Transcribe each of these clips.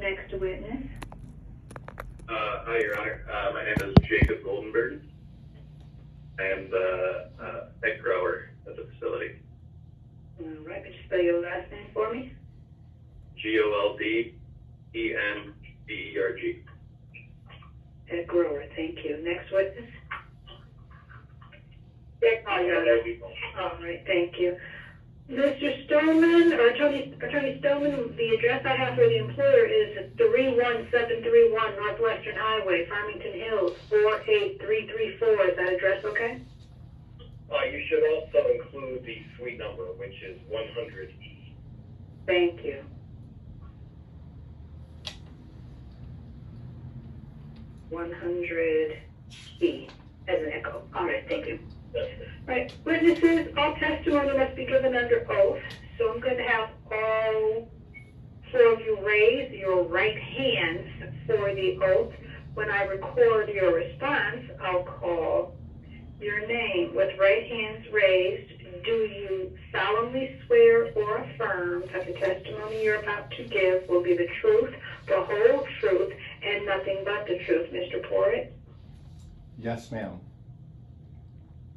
Next witness. Hi, Your Honor. My name is Jacob Goldenberg. I am the head grower at the facility. All right, could you spell your last name for me? Goldenberg. Head grower, thank you. Next witness. All right, thank you. Mr. Stoneman, or Attorney Stoneman, the address I have for the employer is 31731 Northwestern Highway, Farmington Hills, 48334. Is that address okay? You should also include the suite number, which is 100E. Thank you. $100E as an echo. All right, thank you. Right, witnesses, all testimony must be given under oath. So I'm going to have all four of you raise your right hands for the oath. When I record your response, I'll call your name. With right hands raised, do you solemnly swear or affirm that the testimony you're about to give will be the truth, the whole truth, and nothing but the truth, Mr. Porritt? Yes, ma'am.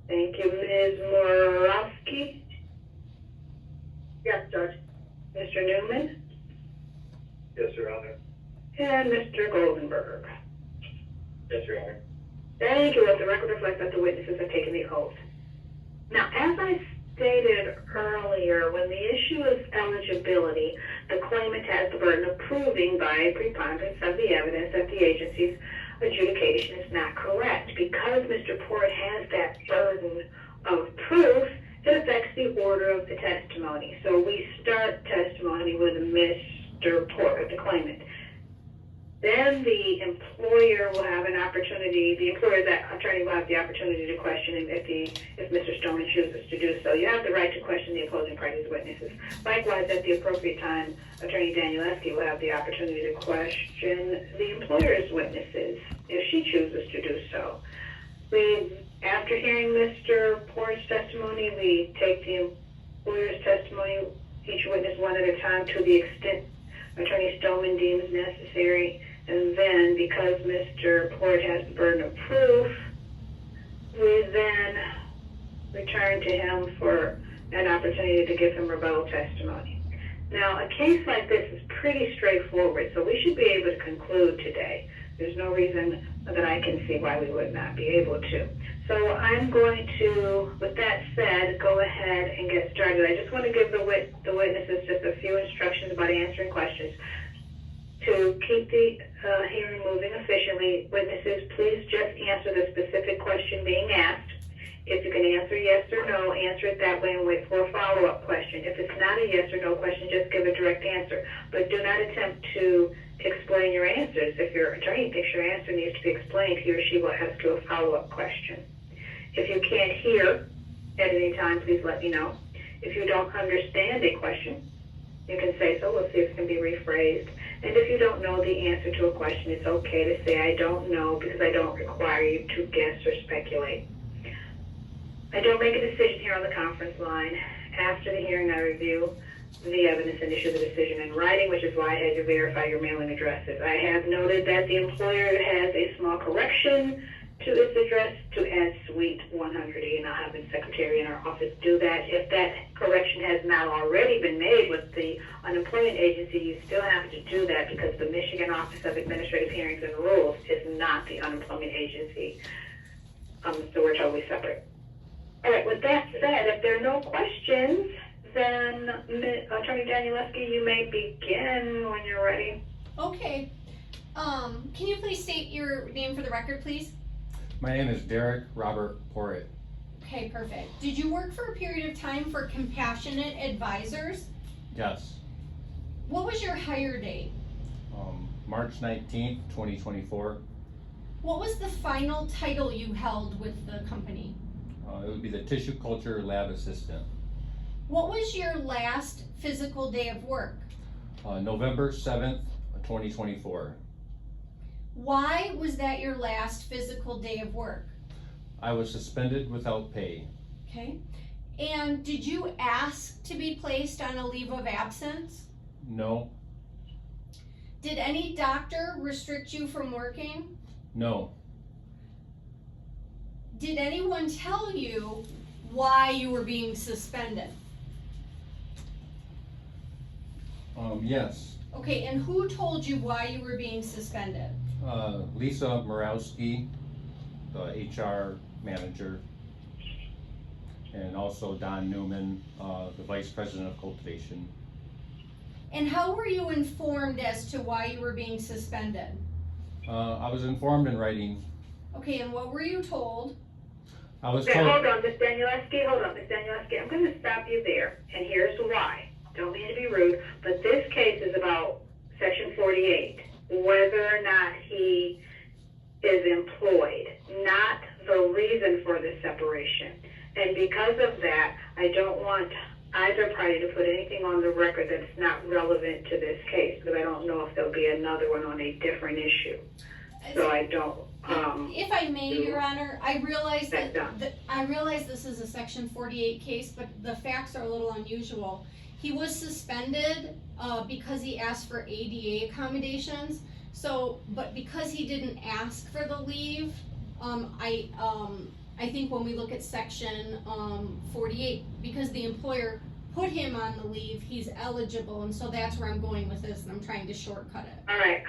Thank you. Ms. Moravsky? Yes, Judge. Mr. Newman? Yes, Your Honor. And Mr. Goldenberg? Yes, Your Honor. Thank you. Let the record reflect that the witnesses have taken the oath. Now, as I stated earlier, when the issue is eligibility, the claimant has the burden of proving by a preponderance of the evidence that the agency's adjudication is not correct. Because Mr. Porritt has that burden of proof, it affects the order of the testimony. So we start testimony with Mr. Porritt, the claimant. Then the employer will have an opportunity, the employer, that attorney will have the opportunity to question him if Mr. Stoneman chooses to do so. You have the right to question the opposing party's witnesses. Likewise, at the appropriate time, Attorney Danielewski will have the opportunity to question the employer's witnesses if she chooses to do so. After hearing Mr. Porritt's testimony, we take the employer's testimony, each witness one at a time, to the extent Attorney Stoneman deems necessary. And then, because Mr. Porritt has the burden of proof, we then return to him for an opportunity to give him rebuttal testimony. Now, a case like this is pretty straightforward, so we should be able to conclude today. There's no reason that I can see why we would not be able to. So I'm going to, with that said, go ahead and get started. I just want to give the witnesses just a few instructions about answering questions. To keep the hearing moving efficiently, witnesses, please just answer the specific question being asked. If you can answer yes or no, answer it that way and wait for a follow-up question. If it's not a yes or no question, just give a direct answer. But do not attempt to explain your answers. If your attorney thinks your answer needs to be explained, he or she will ask you a follow-up question. If you can't hear at any time, please let me know. If you don't understand a question, you can say so. We'll see if it can be rephrased. And if you don't know the answer to a question, it's okay to say, I don't know, because I don't require you to guess or speculate. I don't make a decision here on the conference line. After the hearing, I review the evidence and issue the decision in writing, which is why I had to verify your mailing addresses. I have noted that the employer has a small correction to its address to add suite 100E, and I'll have the secretary in our office do that. If that correction has not already been made with the unemployment agency, you still have to do that because the Michigan Office of Administrative Hearings and Rules is not the unemployment agency. So we're totally separate. All right, with that said, if there are no questions, then Attorney Danielewski, you may begin when you're ready. Okay. Can you please state your name for the record, please? My name is Derek Robert Porritt. Okay, perfect. Did you work for a period of time for Compassionate Advisors? Yes. What was your hire date? March 19th, 2024. What was the final title you held with the company? It would be the Tissue Culture Lab Assistant. What was your last physical day of work? November 7th, 2024. Why was that your last physical day of work? I was suspended without pay. Okay. And did you ask to be placed on a leave of absence? No. Did any doctor restrict you from working? No. Did anyone tell you why you were being suspended? Yes. Okay, and who told you why you were being suspended? Lisa Morawski, the HR manager, and also Don Newman, the vice president of cultivation. And how were you informed as to why you were being suspended? I was informed in writing. Okay, and what were you told? I was Okay, told. hold on, Ms. Danielewski, I'm gonna stop you there, and here's why. Don't mean to be rude, but this case is about section 48, whether or not he is employed, not the reason for the separation. And because of that, I don't want either party to put anything on the record that's not relevant to this case, because I don't know if there'll be another one on a different issue. So I don't, If I may, Your Honor, I realize That's done. I realize this is a section 48 case, but the facts are a little unusual. He was suspended because he asked for ADA accommodations. So, but because he didn't ask for the leave, I think when we look at section 48, because the employer put him on the leave, he's eligible, and so that's where I'm going with this, and I'm trying to shortcut it. all right,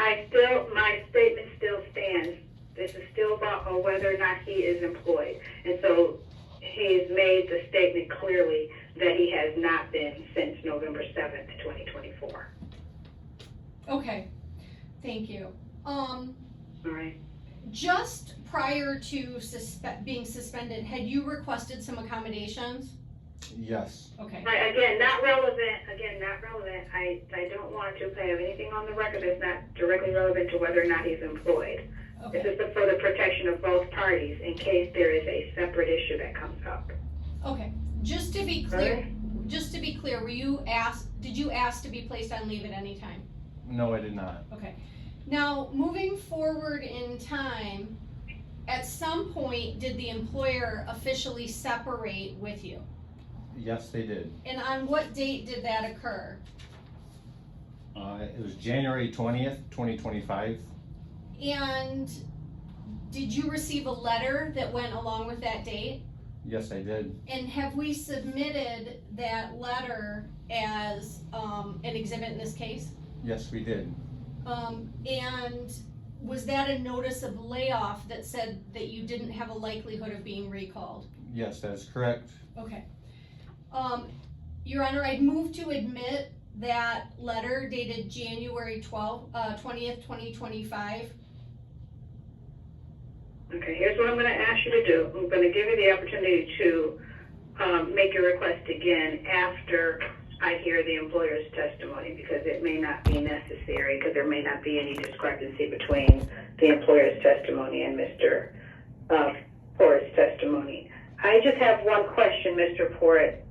my statement still stands. This is still about whether or not he is employed. And so he's made the statement clearly that he has not been since November 7th, 2024. Okay, thank you. All right. Just prior to being suspended, had you requested some accommodations? Yes. Okay. Right, again, not relevant. I don't want to have anything on the record that's not directly relevant to whether or not he's employed. Okay. This is for the protection of both parties in case there is a separate issue that comes up. Okay. Just to be clear, did you ask to be placed on leave at any time? No, I did not. Okay. Now, moving forward in time, at some point, did the employer officially separate with you? Yes, they did. And on what date did that occur? It was January 20th, 2025. And did you receive a letter that went along with that date? Yes, I did. And have we submitted that letter as an exhibit in this case? Yes, we did. And was that a notice of layoff that said that you didn't have a likelihood of being recalled? Yes, that is correct. Okay. Your Honor, I'd move to admit that letter dated January 20th, 2025. Okay, here's what I'm going to ask you to do. I'm going to give you the opportunity to make your request again after I hear the employer's testimony, because it may not be necessary, because there may not be any discrepancy between the employer's testimony and Mr. Porritt's testimony. I just have one question, Mr. Porritt.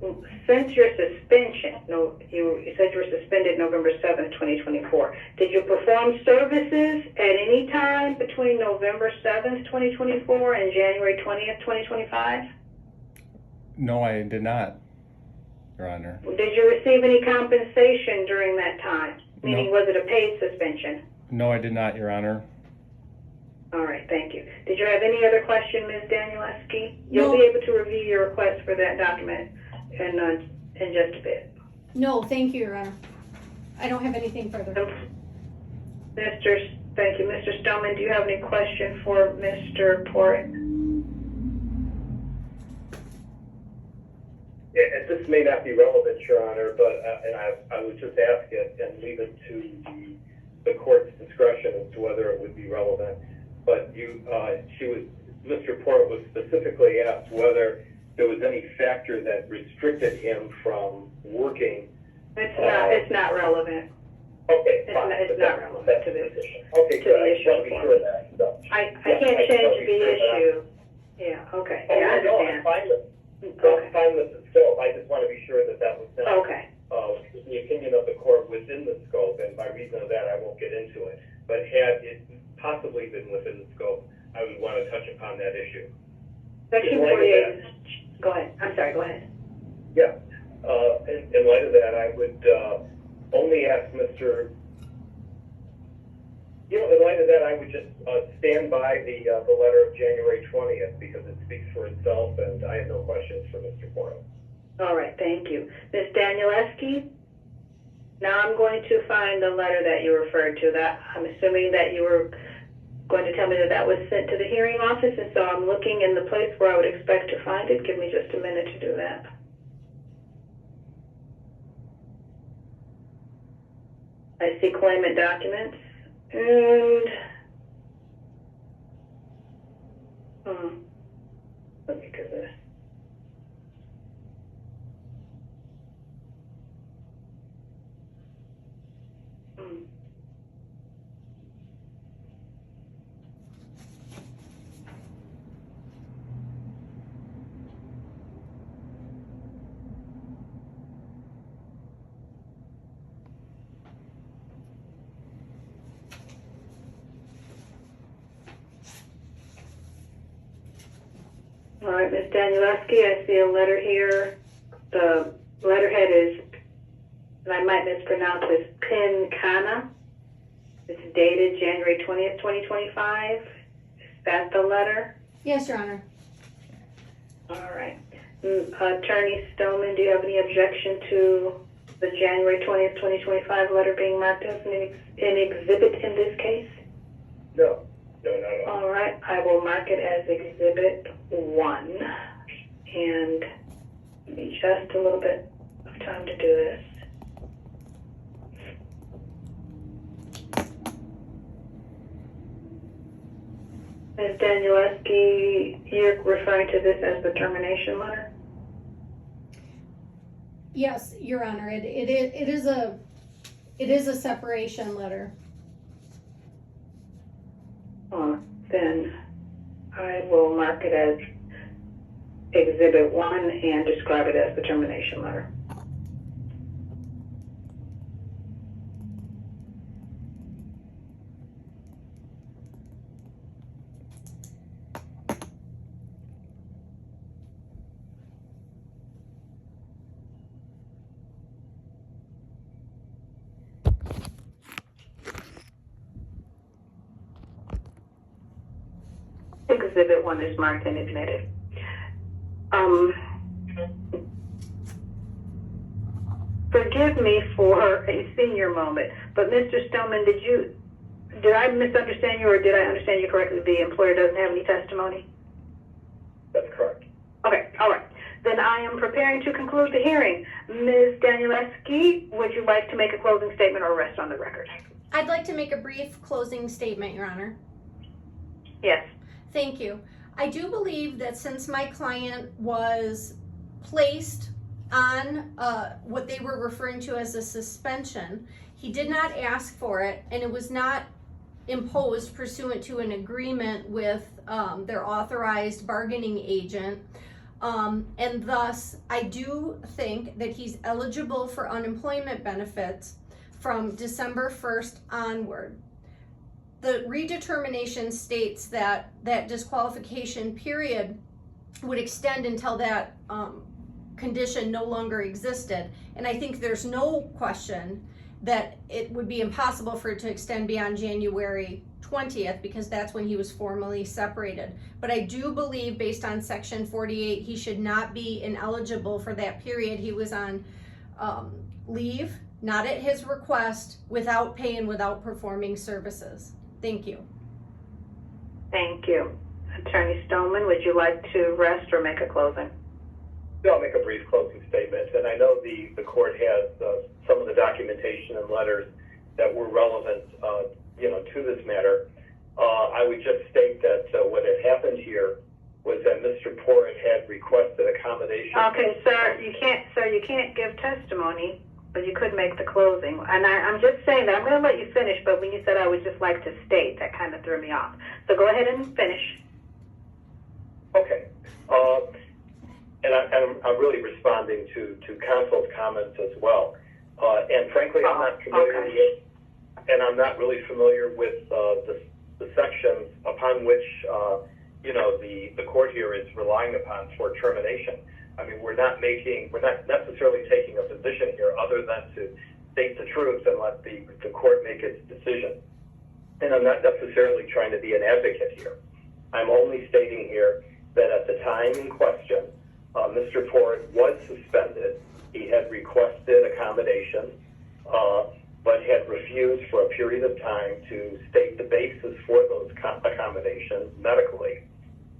Since your suspension, you said you were suspended November 7th, 2024. Did you perform services at any time between November 7th, 2024 and January 20th, 2025? No, I did not, Your Honor. Did you receive any compensation during that time? Meaning, No. was it a paid suspension? No, I did not, Your Honor. All right, thank you. Did you have any other question, Ms. Danielewski? You'll No. be able to review your request for that document in just a bit. No, thank you, Your Honor. I don't have anything further. Thank you. Mr. Stoneman, do you have any question for Mr. Porritt? Yeah, this may not be relevant, Your Honor, but I would just ask it and leave it to the court's discretion as to whether it would be relevant. But Mr. Porritt was specifically asked whether there was any factor that restricted him from working. It's not relevant. Okay, It's fine. not- it's not relevant That's to this- Okay, to good. the I just issue want to be form. sure of that. So, I yeah, can't I just change wanna be the sure of that. issue. Yeah, okay. Oh, Yeah, I no, I'm understand. fine with Okay. I'm fine with the scope. I just want to be sure that that was not Okay. the opinion of the court within the scope, and by reason of that, I won't get into it. But had it possibly been within the scope, I would want to touch upon that issue. Section In light of 48. Go ahead. I'm sorry, go ahead. Yeah. In light of that, I would only ask Mr. I would just stand by the letter of January 20th because it speaks for itself, and I have no questions for Mr. Porritt. All right, thank you. Ms. Danielewski? Now I'm going to find the letter that you referred to. That I'm assuming that you were going to tell me that that was sent to the hearing office, and so I'm looking in the place where I would expect to find it. Give me just a minute to do that. I see claimant documents, and let me do this. All right, Ms. Danielewski, I see a letter here. The letterhead is, and I might mispronounce this, Pincanna. It's dated January 20th, 2025. Is that the letter? Yes, Your Honor. All right. Attorney Stoneman, do you have any objection to the January 20th, 2025 letter being marked as an exhibit in this case? No, not at all. All right, I will mark it as Exhibit 1. And give me just a little bit of time to do this. Ms. Danielewski, you're referring to this as the termination letter? Yes, Your Honor. It is a separation letter. Then I will mark it as Exhibit 1 and describe it as the termination letter. Exhibit 1 is marked and admitted. Forgive me for a senior moment, but Mr. Stoneman, did I misunderstand you, or did I understand you correctly? The employer doesn't have any testimony? That's correct. Okay, all right. Then I am preparing to conclude the hearing. Ms. Danielewski, would you like to make a closing statement or rest on the record? I'd like to make a brief closing statement, Your Honor. Yes. Thank you. I do believe that since my client was placed on what they were referring to as a suspension, he did not ask for it, and it was not imposed pursuant to an agreement with their authorized bargaining agent. And thus, I do think that he's eligible for unemployment benefits from December 1st onward. The redetermination states that that disqualification period would extend until that condition no longer existed. And I think there's no question that it would be impossible for it to extend beyond January 20th because that's when he was formally separated. But I do believe, based on Section 48, he should not be ineligible for that period. He was on leave, not at his request, without pay and without performing services. Thank you. Thank you. Attorney Stoneman, would you like to rest or make a closing? Yeah, I'll make a brief closing statement. And I know the court has some of the documentation and letters that were relevant, to this matter. I would just state that what had happened here was that Mr. Porritt had requested accommodation. Okay, sir, you can't give testimony, but you could make the closing. And I'm just saying that I'm going to let you finish, but when you said I would just like to state, that kind of threw me off. So go ahead and finish. Okay. And I'm really responding to counsel's comments as well. And frankly, I'm not familiar with, and I'm not really familiar with the sections upon which the court here is relying upon for termination. I mean, we're not necessarily taking a position here other than to state the truth and let the court make its decision. and I'm not necessarily trying to be an advocate here. I'm only stating here that at the time in question, Mr. Porritt was suspended. He had requested accommodation, but had refused for a period of time to state the basis for those accommodations medically.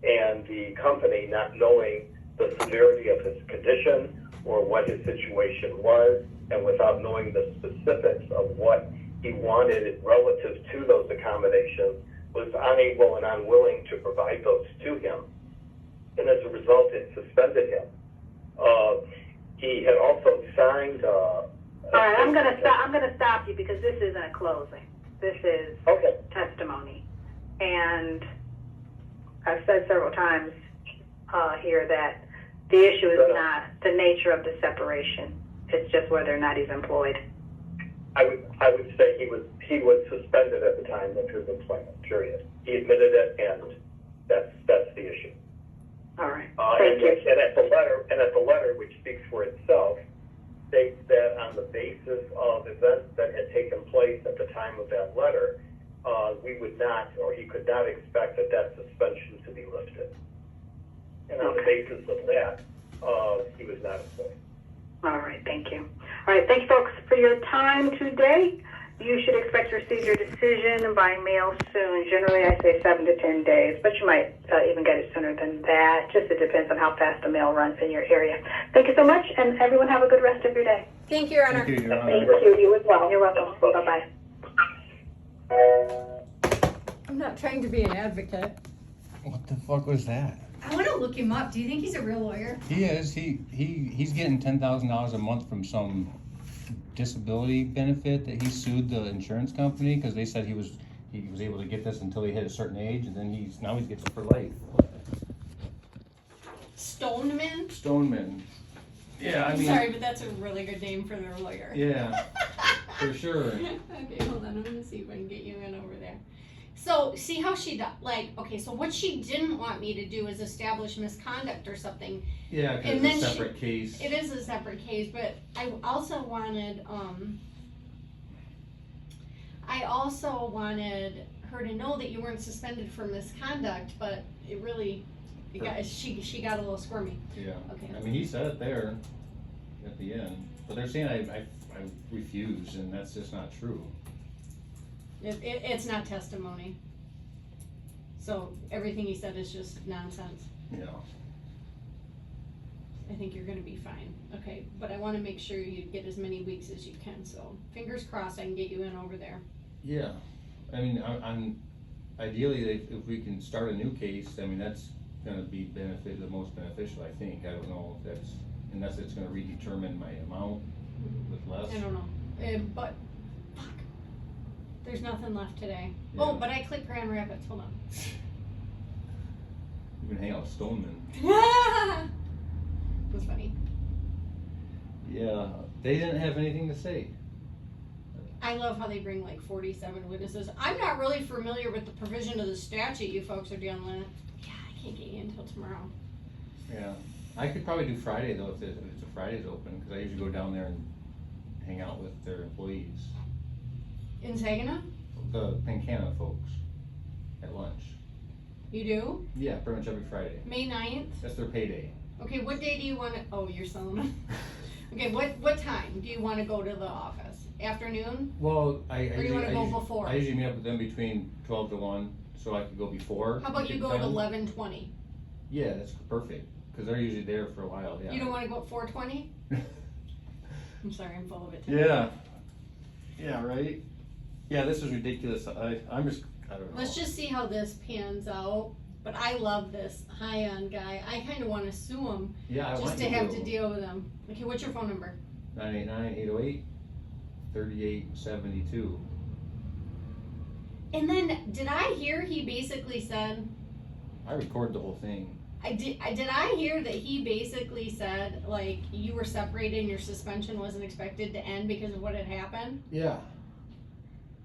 And the company, not knowing the severity of his condition or what his situation was, and without knowing the specifics of what he wanted relative to those accommodations, was unable and unwilling to provide those to him. And as a result, it suspended him. He had also signed. All right, I'm gonna stop you because this isn't a closing. This is Okay. testimony, and I've said several times here that the issue is not the nature of the separation. It's just whether or not he's employed. I would say he was suspended at the time of his employment. Period. He admitted it, and that's the issue. All right. Thank you. And at the letter, which speaks for itself, states that on the basis of events that had taken place at the time of that letter, we would not, or he could not expect that suspension to be lifted. And on the basis of that, he was not employed. All right, thank you. All right, thank you, folks, for your time today. You should expect to receive your decision by mail soon. Generally, I say 7 to 10 days, but you might even get it sooner than that. Just it depends on how fast the mail runs in your area. Thank you so much, and everyone have a good rest of your day. Thank you, Your Honor. Thank you, Your Honor. Thank you. You as well. You're welcome. Bye-bye. I'm not trying to be an advocate. What the fuck was that? I want to look him up. Do you think he's a real lawyer? He is. He's getting $10,000 a month from some disability benefit that he sued the insurance company because they said he was able to get this until he hit a certain age, and then he's gets it for life. Stoneman. Yeah, I mean. Sorry, but that's a really good name for their lawyer. Yeah, for sure. Okay, hold on. I'm gonna see if I can get you in over there. So, see how she okay, so what she didn't want me to do is establish misconduct or something. Yeah, because it's a separate case. It is a separate case, but I also wanted her to know that you weren't suspended for misconduct, but she got a little squirmy. Yeah. Okay. I mean, he said it there at the end, but they're saying I refused, and that's just not true. It's not testimony. So everything he said is just nonsense. Yeah. I think you're gonna be fine. Okay, but I wanna make sure you get as many weeks as you can, so fingers crossed I can get you in over there. Yeah. I mean, I'm ideally, if we can start a new case, I mean, that's gonna be the most beneficial, I think. I don't know if that's, unless it's gonna redetermine my amount with less. I don't know, but fuck, there's nothing left today. Yeah. Oh, but I clicked Grand Rapids, hold on. You can hang out with Stoneman. It was funny. Yeah, they didn't have anything to say. I love how they bring like 47 witnesses. I'm not really familiar with the provision of the statute you folks are dealing with. Yeah, I can't get you until tomorrow. Yeah, I could probably do Friday though if it's a Friday's open, because I usually go down there and hang out with their employees. In Saginaw? The Pincanna folks at lunch. You do? Yeah, pretty much every Friday. May 9th? That's their payday. Okay, what day do you want to, oh, you're selling them. Okay, what time do you want to go to the office? Afternoon? Well, Or do you want to go before? I usually meet up with them between 12 to 1, so I could go before. How about you go at 11:20? Yeah, that's perfect, because they're usually there for a while, yeah. You don't want to go at 4:20? I'm sorry, I'm full of it. Yeah. Yeah, right? Yeah, this is ridiculous. I don't know. Let's just see how this pans out. But I love this high-end guy. I kind of want to sue him just to have to deal with him. Okay, what's your phone number? 989-808-3872. And then, did I hear he basically said? I recorded the whole thing. Did I hear that he basically said, like, you were separated and your suspension wasn't expected to end because of what had happened? Yeah.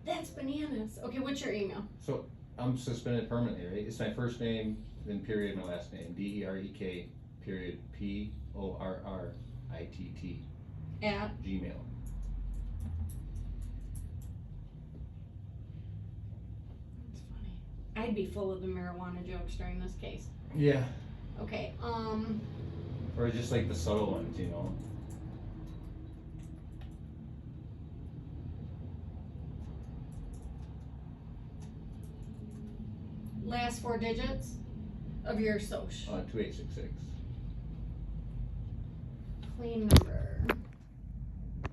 That's bananas. Okay, what's your email? So, I'm suspended permanently, right? It's my first name, then period, my last name. DEREK, period, PORRITT. At? Gmail. I'd be full of the marijuana jokes during this case. Yeah, Okay, or just like the subtle ones, you know? last 4 digits of your social. 2866. Clean number.